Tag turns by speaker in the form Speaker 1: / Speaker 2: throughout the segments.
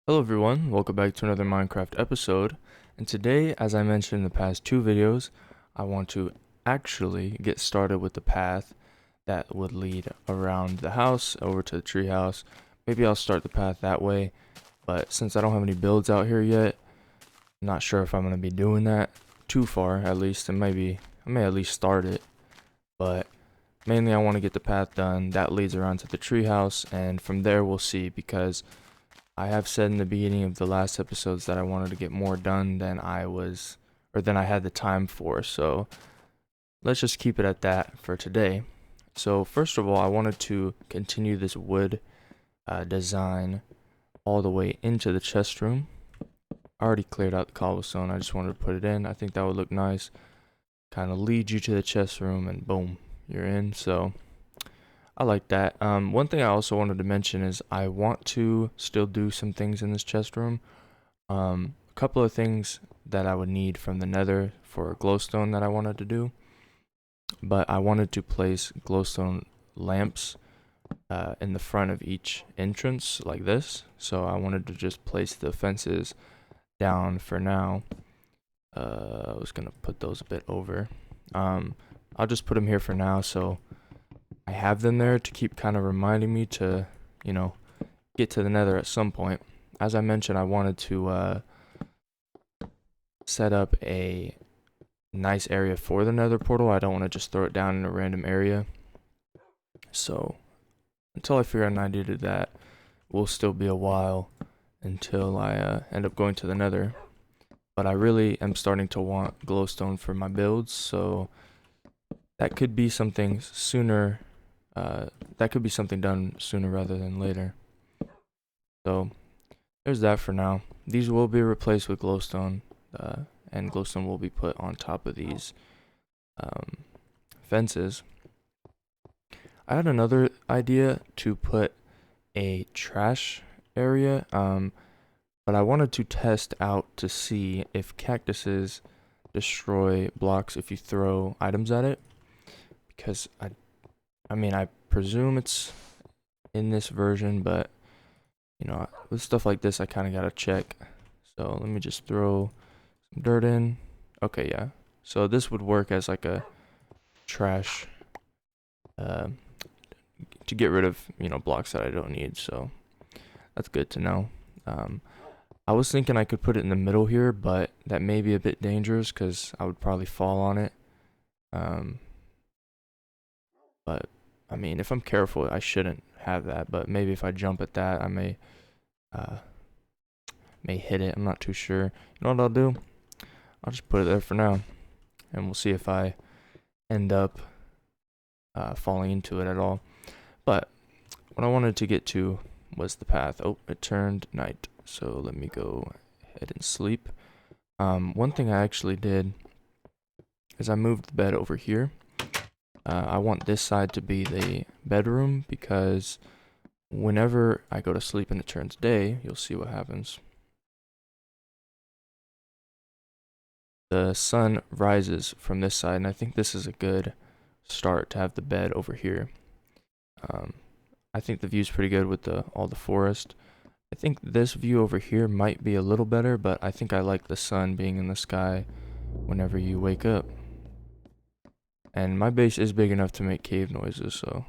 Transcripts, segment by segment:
Speaker 1: Hello everyone, welcome back to another Minecraft episode, and today, as I mentioned in the past two videos, I want to actually get started with the path that would lead around the house over to the treehouse. Maybe I'll start the path that way, but since I don't have any builds out here yet, I'm not sure if I'm going to be doing that too far, at least, and maybe I may at least start it, but mainly I want to get the path done that leads around to the treehouse, and from there we'll see, because I have said in the beginning of the last episodes that I wanted to get more done than than I had the time for. So let's just keep it at that for today. So first of all, I wanted to continue this wood design all the way into the chest room. I already cleared out the cobblestone. I just wanted to put it in. I think that would look nice. Kind of lead you to the chest room and boom, you're in. So I like that. One thing I also wanted to mention is I want to still do some things in this chest room. A couple of things that I would need from the nether for glowstone that I wanted to do. But I wanted to place glowstone lamps in the front of each entrance like this. So I wanted to just place the fences down for now. I was going to put those a bit over. I'll just put them here for now, so I have them there to keep kind of reminding me to, get to the nether at some point. As I mentioned, I wanted to set up a nice area for the nether portal. I don't want to just throw it down in a random area. So until I figure out an idea to do that, will still be a while until I end up going to the nether. But I really am starting to want glowstone for my builds, so that could be something sooner. That could be something done sooner rather than later. So there's that for now. These will be replaced with glowstone, and glowstone will be put on top of these fences. I had another idea to put a trash area, but I wanted to test out to see if cactuses destroy blocks if you throw items at it, because I mean, I presume it's in this version, but, with stuff like this, I kind of got to check. So let me just throw some dirt in. Okay, yeah. So this would work as like a trash to get rid of, blocks that I don't need. So that's good to know. I was thinking I could put it in the middle here, but that may be a bit dangerous because I would probably fall on it. But I mean, if I'm careful, I shouldn't have that, but maybe if I jump at that, I may hit it. I'm not too sure. You know what I'll do? I'll just put it there for now, and we'll see if I end up falling into it at all. But what I wanted to get to was the path. Oh, it turned night, so let me go ahead and sleep. One thing I actually did is I moved the bed over here. I want this side to be the bedroom because whenever I go to sleep and it turns day, you'll see what happens. The sun rises from this side, and I think this is a good start to have the bed over here. I think the view's pretty good with all the forest. I think this view over here might be a little better, but I think I like the sun being in the sky whenever you wake up. And my base is big enough to make cave noises, so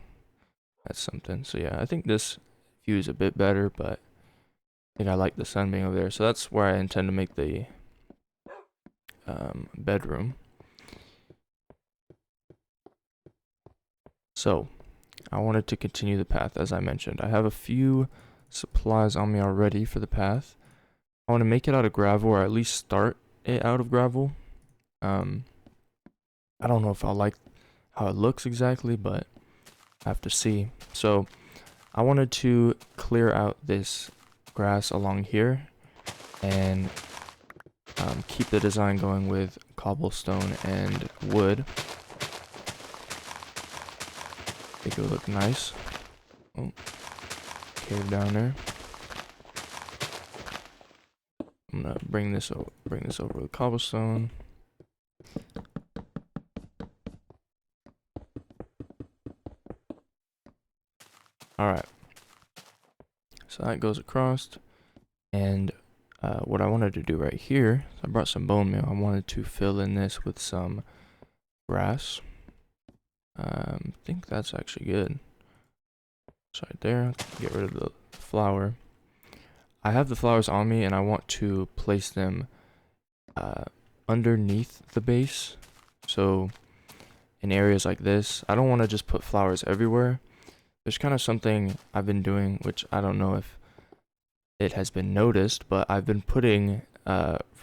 Speaker 1: that's something. So yeah, I think this view is a bit better, but I think I like the sun being over there. So that's where I intend to make the bedroom. So I wanted to continue the path, as I mentioned. I have a few supplies on me already for the path. I want to make it out of gravel, or at least start it out of gravel. I don't know if I like how it looks exactly, but I have to see. So I wanted to clear out this grass along here and keep the design going with cobblestone and wood. Make it look nice. Oh, cave down there. I'm gonna bring this over with cobblestone. All right. So that goes across. And what I wanted to do right here, I brought some bone meal. I wanted to fill in this with some grass. I think that's actually good. It's right there. Get rid of the flower. I have the flowers on me, and I want to place them underneath the base. So in areas like this, I don't want to just put flowers everywhere. There's kind of something I've been doing, which I don't know if it has been noticed, but I've been putting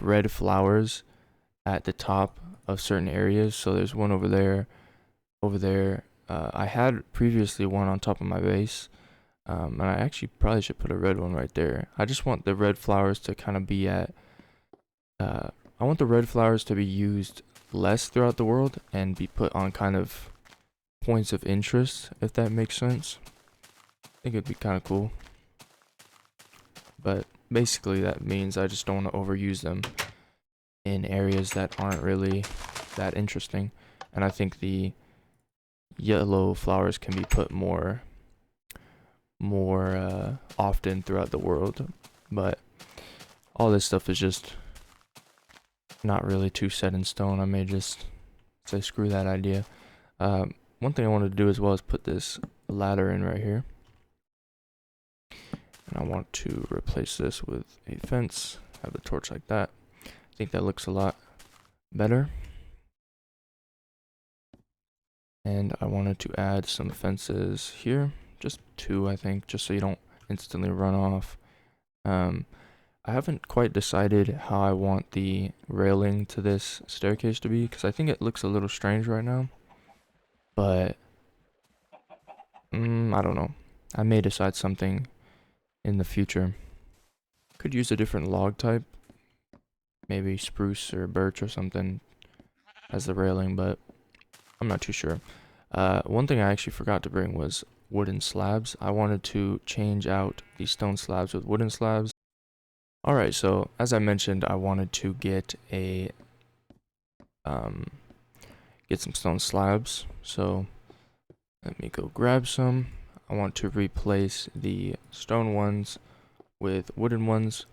Speaker 1: red flowers at the top of certain areas. So there's one over there, over there. I had previously one on top of my base, and I actually probably should put a red one right there. I just want the red flowers to kind of be at, I want the red flowers to be used less throughout the world and be put on kind of points of interest, if that makes sense. I think it'd be kind of cool. But basically that means I just don't want to overuse them in areas that aren't really that interesting. And I think the yellow flowers can be put more often throughout the world. But all this stuff is just not really too set in stone. I may just say screw that idea. One thing I wanted to do as well is put this ladder in right here. And I want to replace this with a fence, have the torch like that. I think that looks a lot better. And I wanted to add some fences here, just 2 I think, just so you don't instantly run off. I haven't quite decided how I want the railing to this staircase to be, because I think it looks a little strange right now. But I don't know. I may decide something in the future. Could use a different log type, maybe spruce or birch or something as the railing, but I'm not too sure. One thing I actually forgot to bring was wooden slabs. I wanted to change out the stone slabs with wooden slabs. Alright, so as I mentioned, I wanted to get some stone slabs. So let me go grab some. I want to replace the stone ones with wooden ones.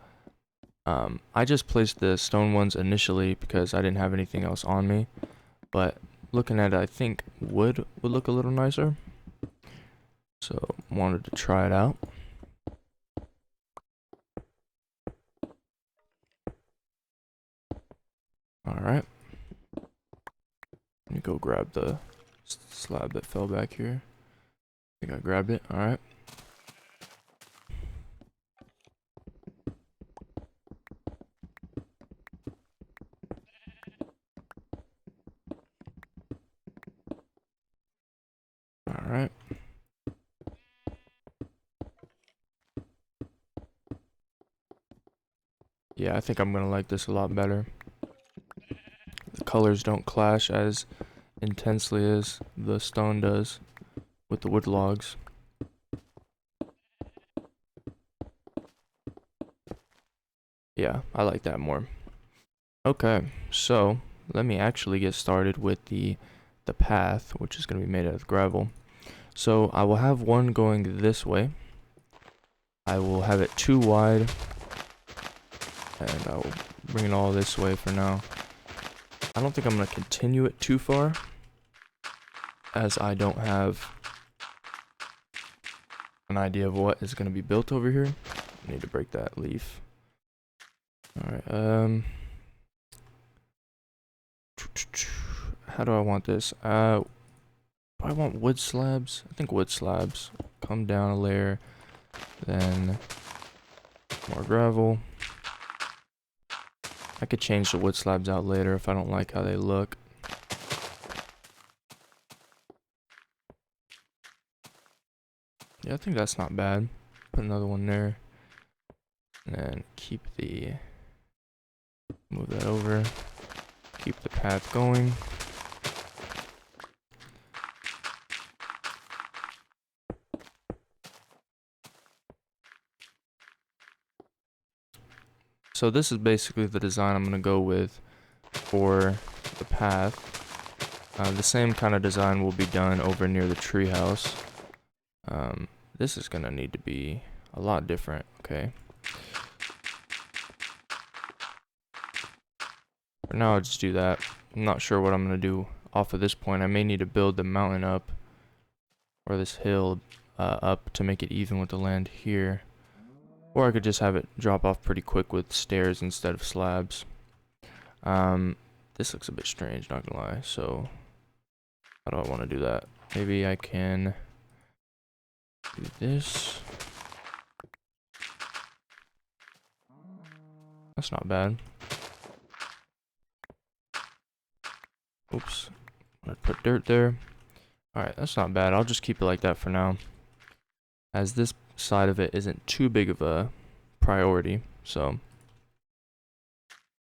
Speaker 1: I just placed the stone ones initially because I didn't have anything else on me, but looking at it, I think wood would look a little nicer. So wanted to try it out. Alright. Let me go grab the slab that fell back here. I think I grabbed it. Alright. Alright. Yeah, I think I'm gonna like this a lot better. The colors don't clash as intensely as the stone does with the wood logs. Yeah, I like that more. Okay, so let me actually get started with the path, which is going to be made out of gravel. So I will have one going this way. I will have it 2 wide, and I will bring it all this way for now. I don't think I'm going to continue it too far, as I don't have an idea of what is going to be built over here. I need to break that leaf. Alright, how do I want this? Do I want wood slabs? I think wood slabs. Come down a layer, then more gravel. I could change the wood slabs out later if I don't like how they look. Yeah, I think that's not bad. Put another one there. And then move that over. Keep the path going. So this is basically the design I'm going to go with for the path. The same kind of design will be done over near the treehouse. This is going to need to be a lot different, okay? For now, I'll just do that. I'm not sure what I'm going to do off of this point. I may need to build the mountain up, or this hill up, to make it even with the land here. Or I could just have it drop off pretty quick with stairs instead of slabs. This looks a bit strange, not gonna lie. So, how do I want to do that? Maybe I can do this. That's not bad. Oops. I'm gonna put dirt there. Alright, that's not bad. I'll just keep it like that for now, as this side of it isn't too big of a priority. So,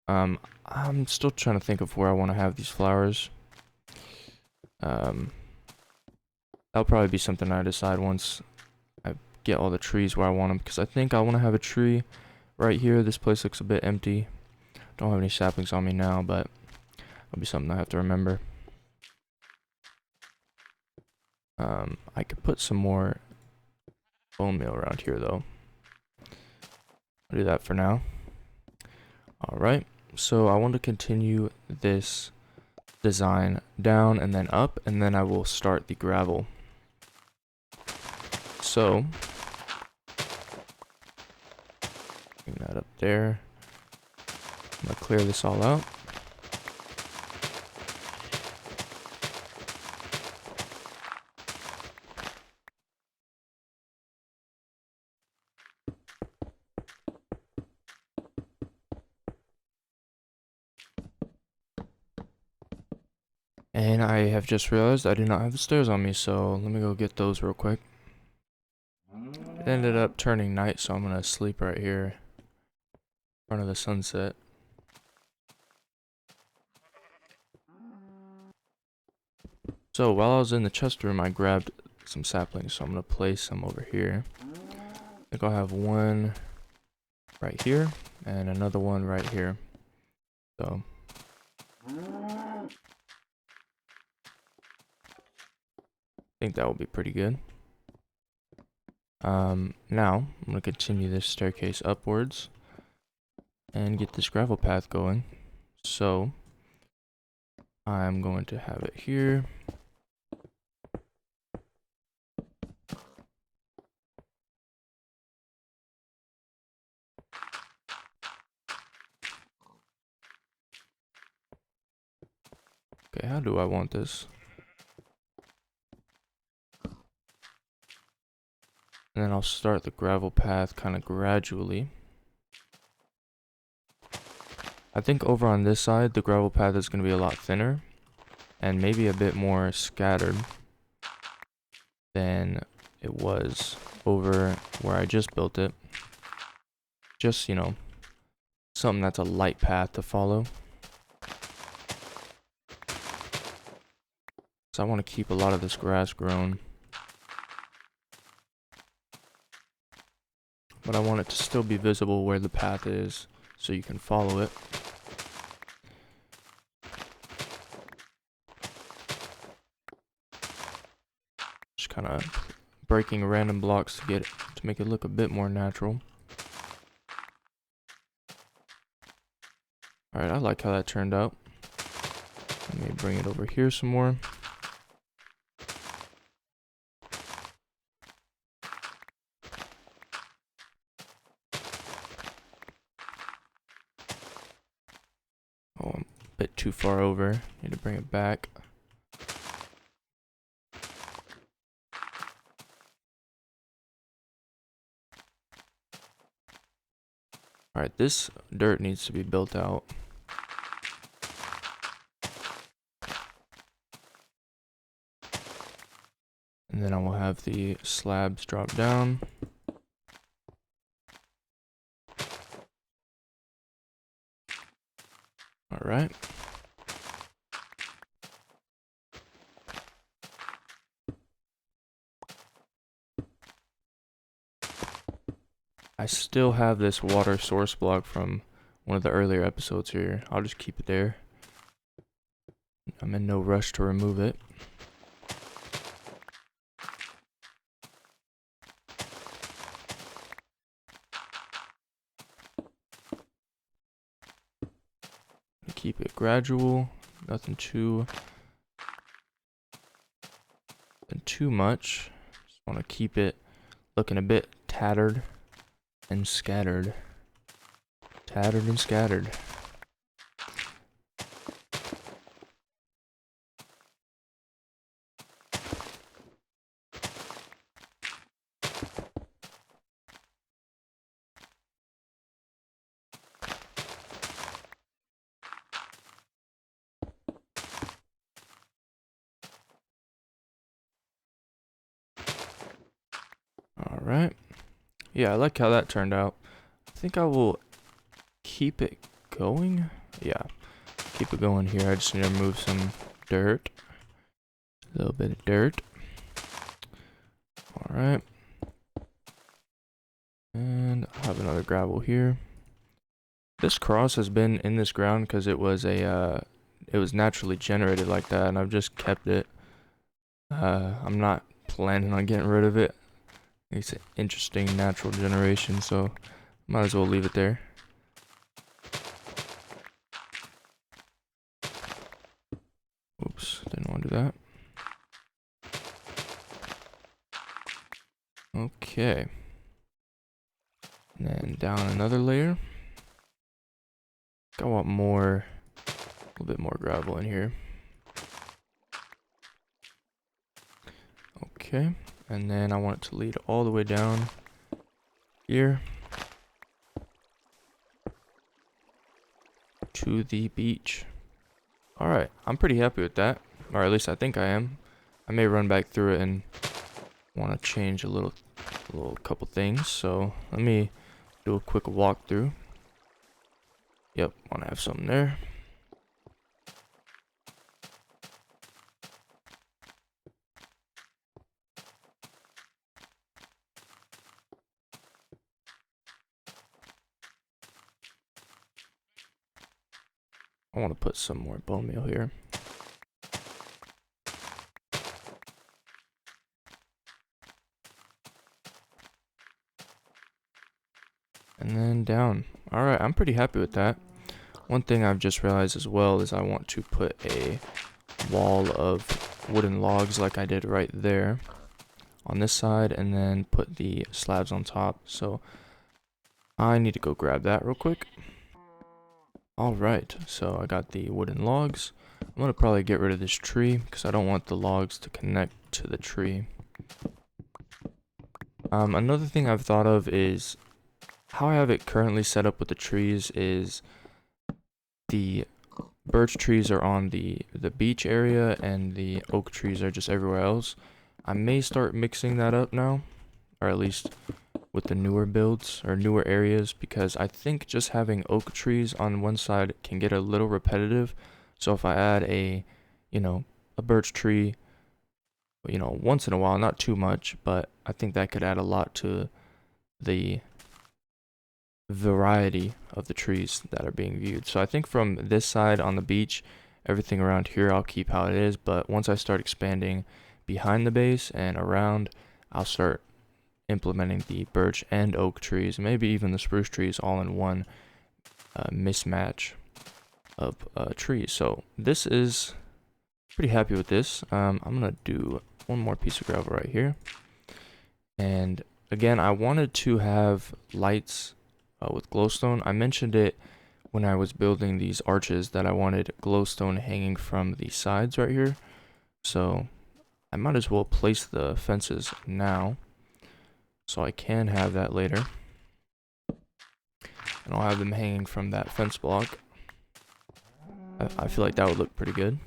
Speaker 1: I'm still trying to think of where I want to have these flowers. That'll probably be something I decide once I get all the trees where I want them, because I think I want to have a tree right here. This place looks a bit empty. Don't have any saplings on me now, but that'll be something I have to remember. I could put some more bone meal around here though. I'll do that for now. Alright, so I want to continue this design down and then up, and then I will start the gravel. So, bring that up there. I'm going to clear this all out. And I have just realized I do not have the stairs on me, so let me go get those real quick. It ended up turning night, so I'm gonna sleep right here in front of the sunset. So while I was in the chest room, I grabbed some saplings, so I'm gonna place some over here. I think I'll have one right here and another one right here. So I think that will be pretty good. Now I'm gonna continue this staircase upwards and get this gravel path going. So I'm going to have it here. Okay, how do I want this? And then I'll start the gravel path kind of gradually. I think over on this side, the gravel path is going to be a lot thinner and maybe a bit more scattered than it was over where I just built it. Just, you know, something that's a light path to follow. So I want to keep a lot of this grass grown, but I want it to still be visible where the path is so you can follow it. Just kind of breaking random blocks to make it look a bit more natural. Alright, I like how that turned out. Let me bring it over here some more. Oh, I'm a bit too far over. Need to bring it back. Alright, this dirt needs to be built out. And then I will have the slabs drop down. Alright. I still have this water source block from one of the earlier episodes here. I'll just keep it there. I'm in no rush to remove it. keep it gradual. Nothing too much. Just want to keep it looking a bit tattered and scattered. Tattered and scattered. Alright. Yeah, I like how that turned out. I think I will keep it going. Yeah, keep it going here. I just need to remove some dirt. A little bit of dirt. Alright. And I have another gravel here. This cross has been in this ground because it was naturally generated like that, and I've just kept it. I'm not planning on getting rid of it. It's an interesting natural generation, so might as well leave it there. Oops, didn't want to do that. Okay. And then down another layer. I want more, a little bit more gravel in here. Okay, and then I want it to lead all the way down here to the beach. Alright, I'm pretty happy with that, or at least I think I am. I may run back through it and want to change a little couple things, so let me do a quick walkthrough. Yep, want to have something there. I want to put some more bone meal here. And then down. Alright, I'm pretty happy with that. One thing I've just realized as well is I want to put a wall of wooden logs like I did right there on this side, and then put the slabs on top. So I need to go grab that real quick. Alright, so I got the wooden logs. I'm going to probably get rid of this tree because I don't want the logs to connect to the tree. Another thing I've thought of is how I have it currently set up with the trees is the birch trees are on the beach area and the oak trees are just everywhere else. I may start mixing that up now, or at least with the newer builds or newer areas, because I think just having oak trees on one side can get a little repetitive. So if I add a birch tree, once in a while, not too much, but I think that could add a lot to the variety of the trees that are being viewed. So I think from this side on the beach, everything around here I'll keep how it is, but once I start expanding behind the base and around, I'll start implementing the birch and oak trees, maybe even the spruce trees all in one mismatch of trees. So this is pretty happy with this. I'm gonna do one more piece of gravel right here, and again I wanted to have lights with glowstone. I mentioned it when I was building these arches that I wanted glowstone hanging from the sides right here, so I might as well place the fences now so I can have that later, and I'll have them hanging from that fence block. I feel like that would look pretty good,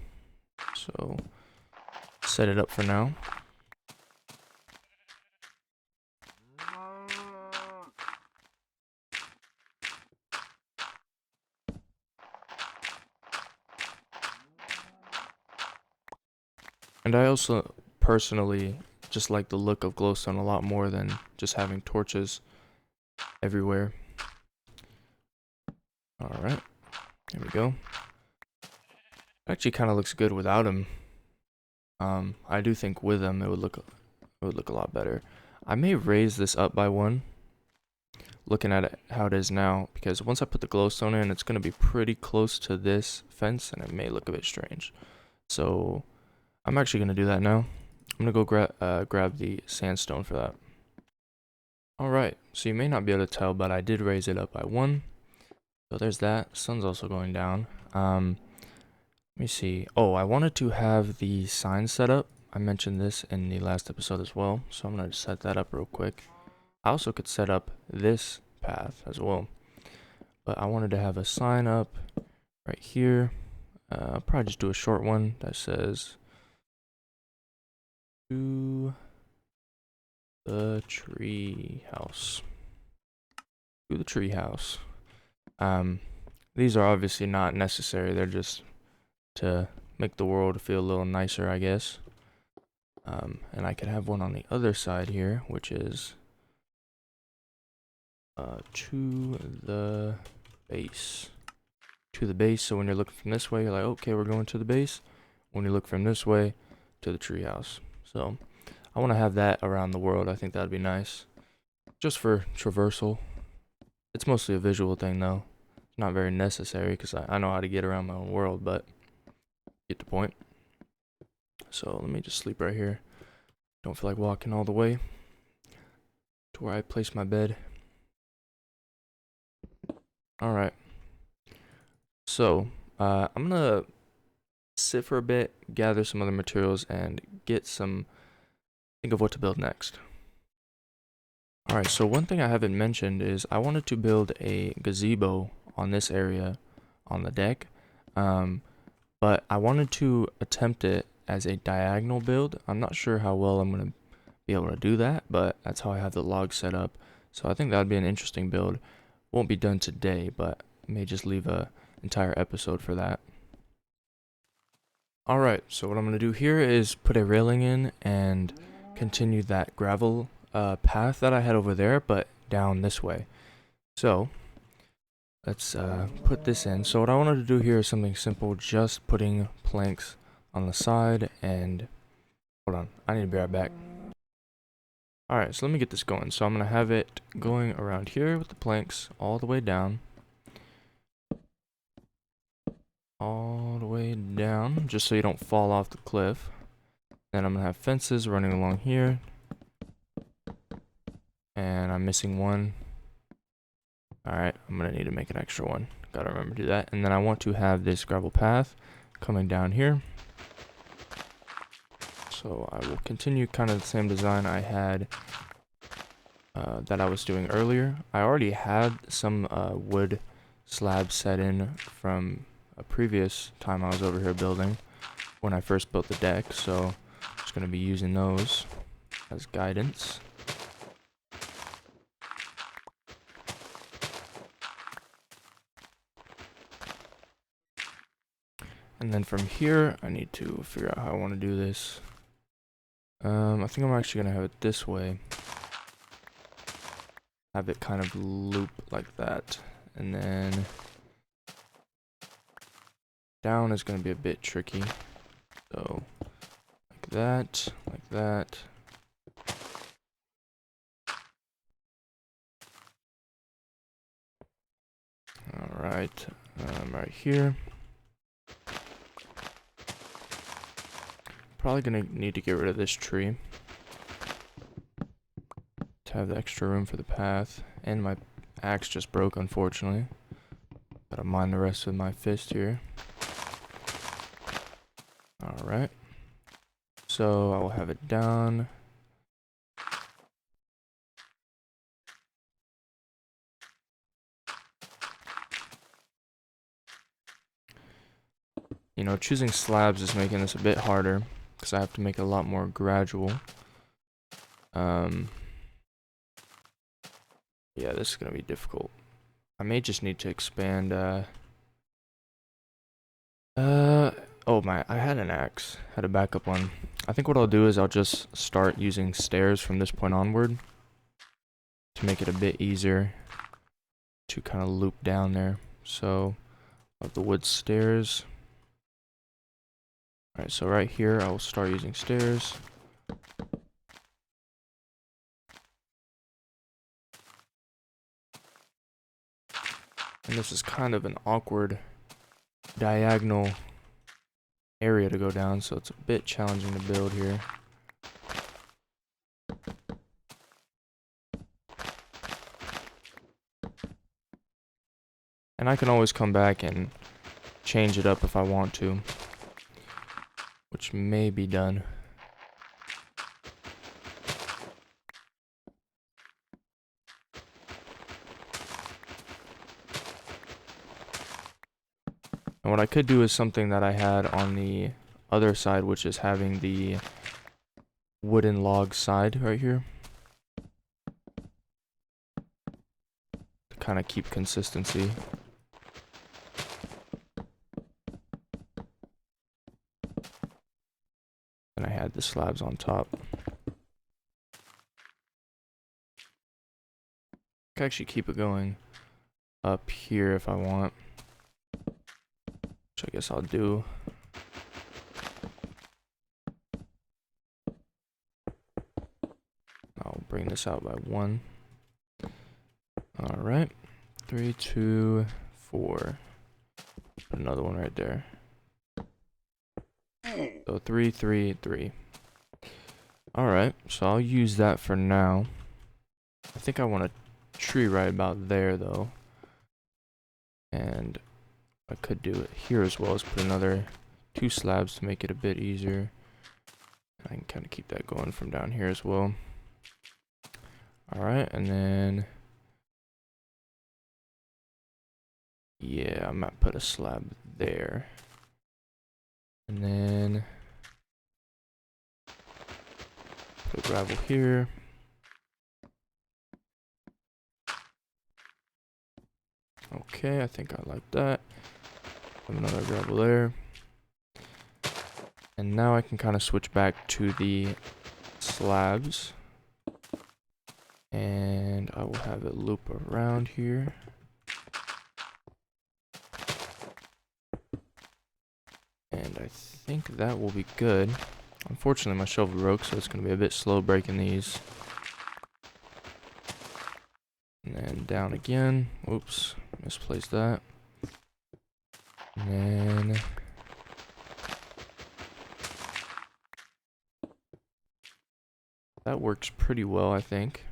Speaker 1: so set it up for now. And I also personally just like the look of glowstone a lot more than just having torches everywhere. Alright, there we go. Actually kind of looks good without them. I do think with them it would look a lot better. I may raise this up by one looking at it how it is now, because once I put the glowstone in, it's going to be pretty close to this fence, and it may look a bit strange. So I'm actually going to do that now. I'm going to go grab the sandstone for that. Alright, so you may not be able to tell, but I did raise it up by 1. So there's that. Sun's also going down. Let me see. Oh, I wanted to have the sign set up. I mentioned this in the last episode as well, so I'm going to set that up real quick. I also could set up this path as well, but I wanted to have a sign up right here. I'll probably just do a short one that says to the tree house. To the tree house. These are obviously not necessary. They're just to make the world feel a little nicer, I guess. And I could have one on the other side here, which is to the base. To the base, so when you're looking from this way, you're like, okay, we're going to the base. When you look from this way, to the treehouse. So I want to have that around the world. I think that'd be nice. Just for traversal. It's mostly a visual thing, though. It's not very necessary, because I know how to get around my own world, but get the point. So let me just sleep right here. Don't feel like walking all the way to where I place my bed. Alright. So, I'm gonna sit for a bit, gather some other materials, and think of what to build next. Alright, so one thing I haven't mentioned is I wanted to build a gazebo on this area on the deck, but I wanted to attempt it as a diagonal build. I'm not sure how well I'm going to be able to do that, but that's how I have the log set up. So I think that would be an interesting build. Won't be done today, but may just leave a entire episode for that. Alright, so what I'm going to do here is put a railing in and continue that gravel path that I had over there, but down this way. So let's put this in. So what I wanted to do here is something simple, just putting planks on the side, and hold on, I need to be right back. Alright, so let me get this going. So I'm going to have it going around here with the planks all the way down. All the way down, just so you don't fall off the cliff. Then I'm going to have fences running along here. And I'm missing one. Alright, I'm going to need to make an extra one. Gotta remember to do that. And then I want to have this gravel path coming down here. So I will continue kind of the same design I had that I was doing earlier. I already had some wood slabs set in from a previous time I was over here building when I first built the deck, so I'm just going to be using those as guidance. And then from here, I need to figure out how I want to do this. I think I'm actually going to have it this way. Have it kind of loop like that. And then down is going to be a bit tricky. So, like that, like that. Alright, right here. Probably going to need to get rid of this tree to have the extra room for the path. And my axe just broke, unfortunately. Gotta mine the rest with my fist here. Alright. So I will have it down. You know, choosing slabs is making this a bit harder because I have to make it a lot more gradual. Yeah, this is gonna be difficult. I may just need to expand, I had an axe. Had a backup one. I think what I'll do is I'll just start using stairs from this point onward to make it a bit easier to kind of loop down there. So, of the wood stairs. Alright, so right here, I will start using stairs. And this is kind of an awkward diagonal area to go down, so it's a bit challenging to build here. And I can always come back and change it up if I want to, which may be done. And what I could do is something that I had on the other side, which is having the wooden log side right here to kind of keep consistency. And I had the slabs on top. I can actually keep it going up here if I want, which I guess I'll do. I'll bring this out by 1. Alright. 3, 2, 4. Put another one right there. So 3, 3, 3. Alright, so I'll use that for now. I think I want a tree right about there though. And I could do it here as well as put another 2 slabs to make it a bit easier. I can kind of keep that going from down here as well. Alright, and then yeah, I might put a slab there. And then put gravel here. Okay, I think I like that. Have another gravel there. And now I can kind of switch back to the slabs. And I will have it loop around here. And I think that will be good. Unfortunately, my shovel broke, so it's going to be a bit slow breaking these. And then down again. Oops, misplaced that. And then that works pretty well, I think.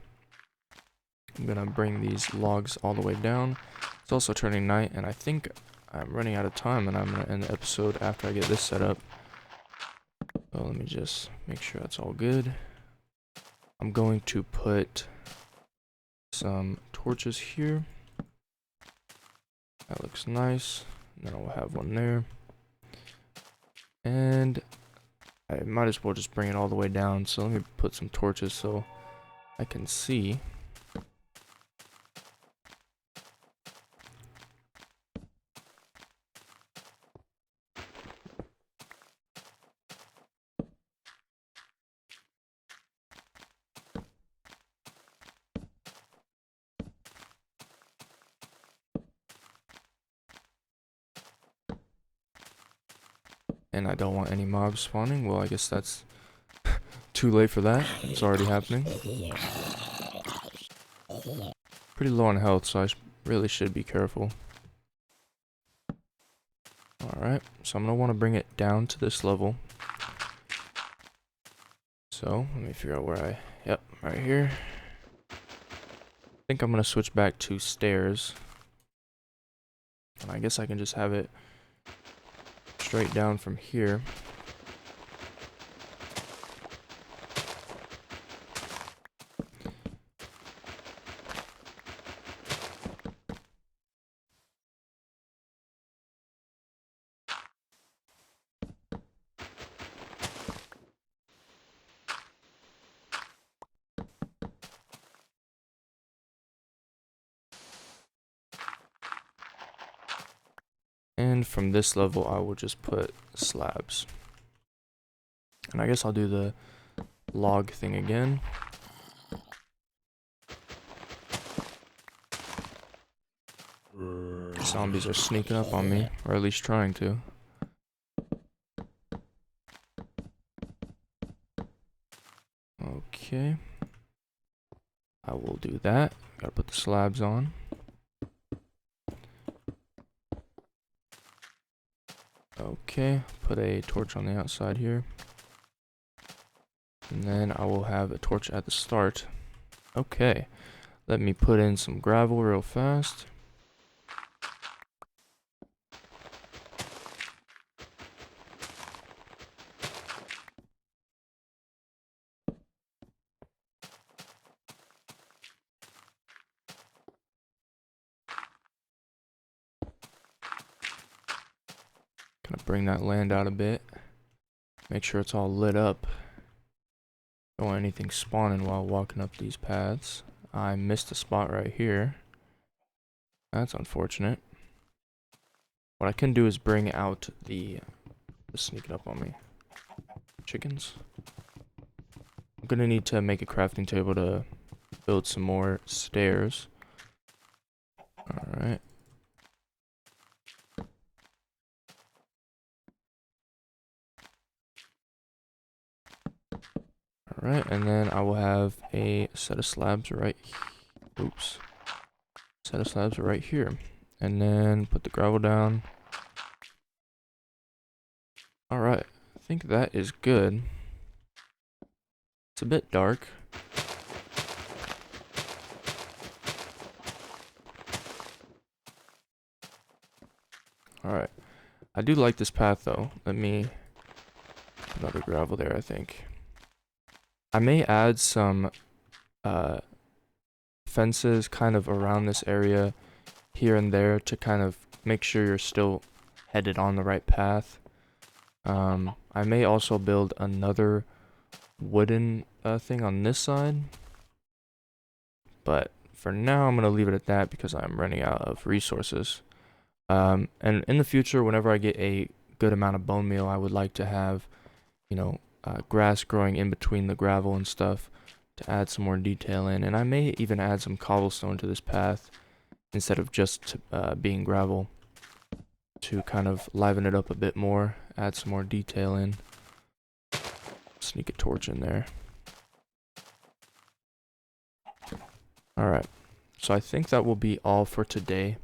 Speaker 1: I'm going to bring these logs all the way down. It's also turning night, and I think I'm running out of time, and I'm going to end the episode after I get this set up. So let me just make sure that's all good. I'm going to put some torches here. That looks nice. And then I'll have one there. And I might as well just bring it all the way down. So let me put some torches so I can see. And I don't want any mobs spawning. Well, I guess that's too late for that. It's already happening. Pretty low on health, so I really should be careful. Alright, so I'm going to want to bring it down to this level. So, let me figure out where yep, right here. I think I'm going to switch back to stairs. And I guess I can just have it straight down from here. And from this level, I will just put slabs. And I guess I'll do the log thing again. Zombies are sneaking up on me, or at least trying to. Okay. I will do that. Gotta put the slabs on. Okay, put a torch on the outside here. And then I will have a torch at the start. Okay, let me put in some gravel real fast. Gonna bring that land out a bit. Make sure it's all lit up. Don't want anything spawning while walking up these paths. I missed a spot right here. That's unfortunate. What I can do is bring out the sneaking up on me chickens. I'm gonna need to make a crafting table to build some more stairs. Alright. Alright, and then I will have a set of slabs right set of slabs right here. And then put the gravel down. Alright, I think that is good. It's a bit dark. Alright. I do like this path though. Let me put another gravel there, I think. I may add some fences kind of around this area here and there to kind of make sure you're still headed on the right path. I may also build another wooden thing on this side, but for now I'm gonna leave it at that because I'm running out of resources. And in the future, whenever I get a good amount of bone meal, I would like to have, you know, grass growing in between the gravel and stuff to add some more detail in. And I may even add some cobblestone to this path instead of just being gravel to kind of liven it up a bit more, add some more detail in. Sneak a torch in there. Alright, so I think that will be all for today.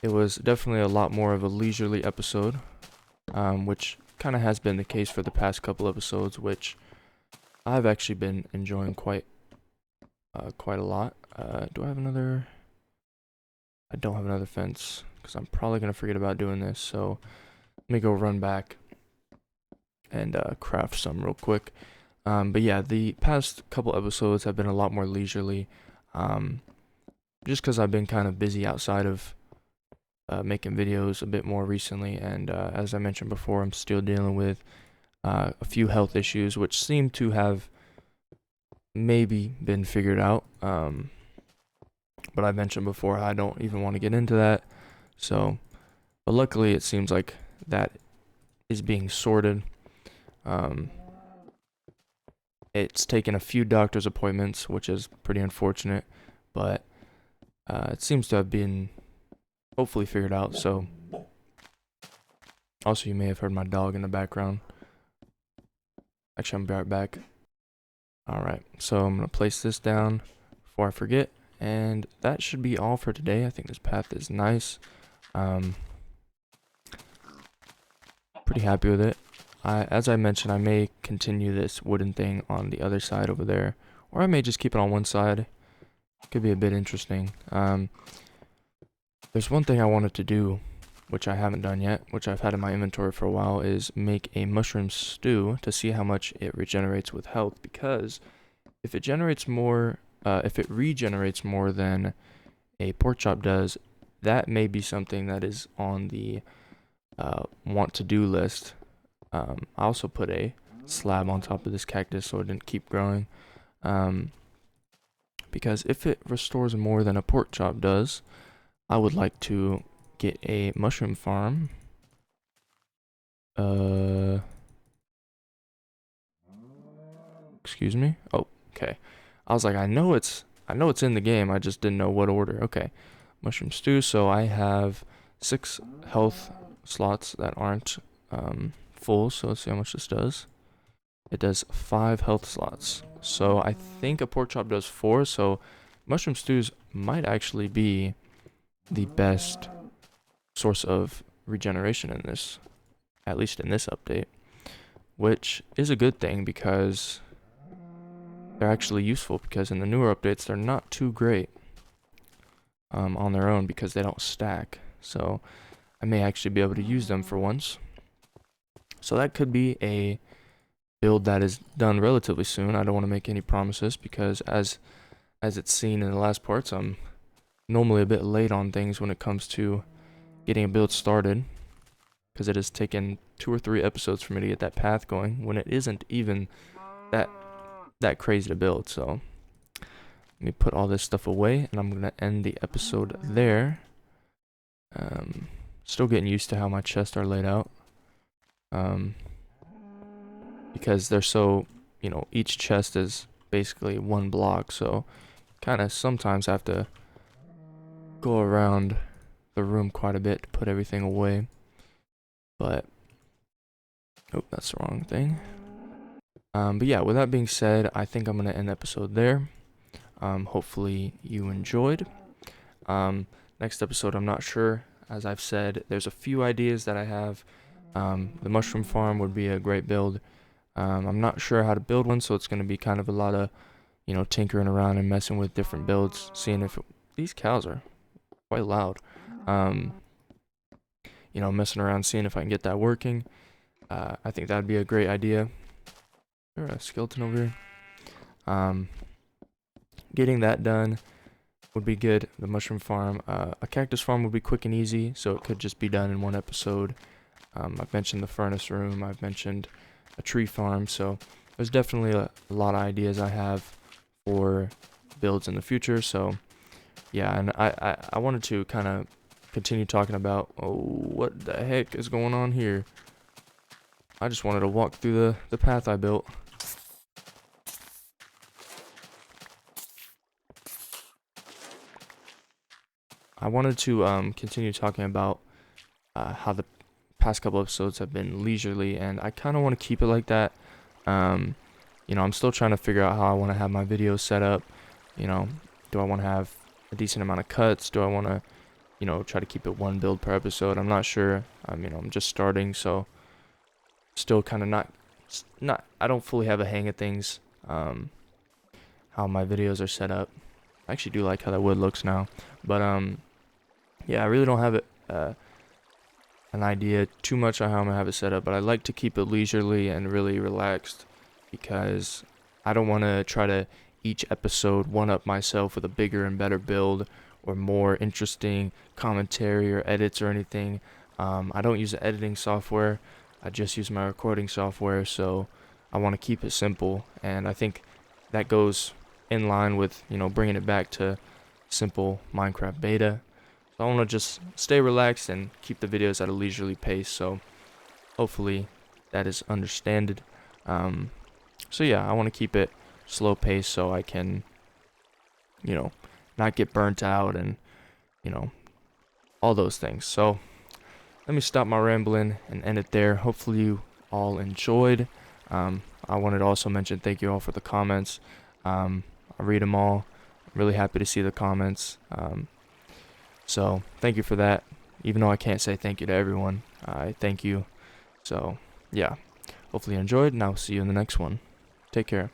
Speaker 1: It was definitely a lot more of a leisurely episode, which kind of has been the case for the past couple episodes, which I've actually been enjoying quite a lot. Do I have another? I don't have another fence because I'm probably gonna forget about doing this. So let me go run back and craft some real quick. But yeah, the past couple episodes have been a lot more leisurely, just because I've been kind of busy outside of making videos a bit more recently, and as I mentioned before, I'm still dealing with a few health issues which seem to have maybe been figured out, but I mentioned before I don't even want to get into that. So but luckily it seems like that is being sorted. It's taken a few doctor's appointments, which is pretty unfortunate, but it seems to have been hopefully figured out. So also, you may have heard my dog in the background. Actually, I'm right back. Alright, so I'm gonna place this down before I forget, and that should be all for today. I think this path is nice. Pretty happy with it. As I mentioned, I may continue this wooden thing on the other side over there, or I may just keep it on one side. Could be a bit interesting. There's one thing I wanted to do, which I haven't done yet, which I've had in my inventory for a while, is make a mushroom stew to see how much it regenerates with health, because if it regenerates more than a pork chop does, that may be something that is on the want to do list. I also put a slab on top of this cactus so it didn't keep growing, because if it restores more than a pork chop does, I would like to get a mushroom farm. Excuse me? Oh, okay. I was like, I know it's in the game, I just didn't know what order. Okay. Mushroom stew, so I have 6 health slots that aren't full, so let's see how much this does. It does 5 health slots. So I think a pork chop does 4, so mushroom stews might actually be the best source of regeneration in this. at least in this update, which is a good thing because they're actually useful, because in the newer updates they're not too great on their own because they don't stack. So I may actually be able to use them for once. So that could be a build that is done relatively soon. I don't want to make any promises because as it's seen in the last parts, I'm normally a bit late on things when it comes to getting a build started, because it has taken 2 or 3 episodes for me to get that path going when it isn't even that crazy to build. So let me put all this stuff away, and I'm gonna end the episode there. Still getting used to how my chests are laid out, because they're so, each chest is basically one block, so kind of sometimes have to go around the room quite a bit to put everything away. But oh, that's the wrong thing. But yeah, with that being said, I think I'm gonna end the episode there. Hopefully you enjoyed. Next episode, I'm not sure. As I've said, there's a few ideas that I have. The mushroom farm would be a great build. I'm not sure how to build one, so it's going to be kind of a lot of, tinkering around and messing with different builds, seeing if these cows are quite loud. Messing around, seeing if I can get that working. I think that'd be a great idea. Is there a skeleton over here? Getting that done would be good. The mushroom farm, a cactus farm would be quick and easy, so it could just be done in one episode. I've mentioned the furnace room. I've mentioned a tree farm. So there's definitely a lot of ideas I have for builds in the future. So yeah, and I wanted to kind of continue talking about, what the heck is going on here? I just wanted to walk through the path I built. I wanted to continue talking about how the past couple episodes have been leisurely, and I kind of want to keep it like that. I'm still trying to figure out how I want to have my videos set up. Do I want to have a decent amount of cuts? Do I want to, try to keep it one build per episode? I'm not sure. I'm just starting, so still kind of not. I don't fully have a hang of things. How my videos are set up. I actually do like how that wood looks now, but yeah, I really don't have it. An idea too much on how I'm gonna have it set up, but I like to keep it leisurely and really relaxed, because I don't want to try to each episode one up myself with a bigger and better build or more interesting commentary or edits or anything. I don't use the editing software. I just use my recording software, so I want to keep it simple, and I think that goes in line with bringing it back to simple Minecraft beta. So I want to just stay relaxed and keep the videos at a leisurely pace, so hopefully that is understood. So yeah, I want to keep it slow pace so I can, not get burnt out and, all those things. So let me stop my rambling and end it there. Hopefully you all enjoyed. I wanted to also mention thank you all for the comments. I read them all. I'm really happy to see the comments. So thank you for that. Even though I can't say thank you to everyone, I thank you. So yeah, hopefully you enjoyed, and I'll see you in the next one. Take care.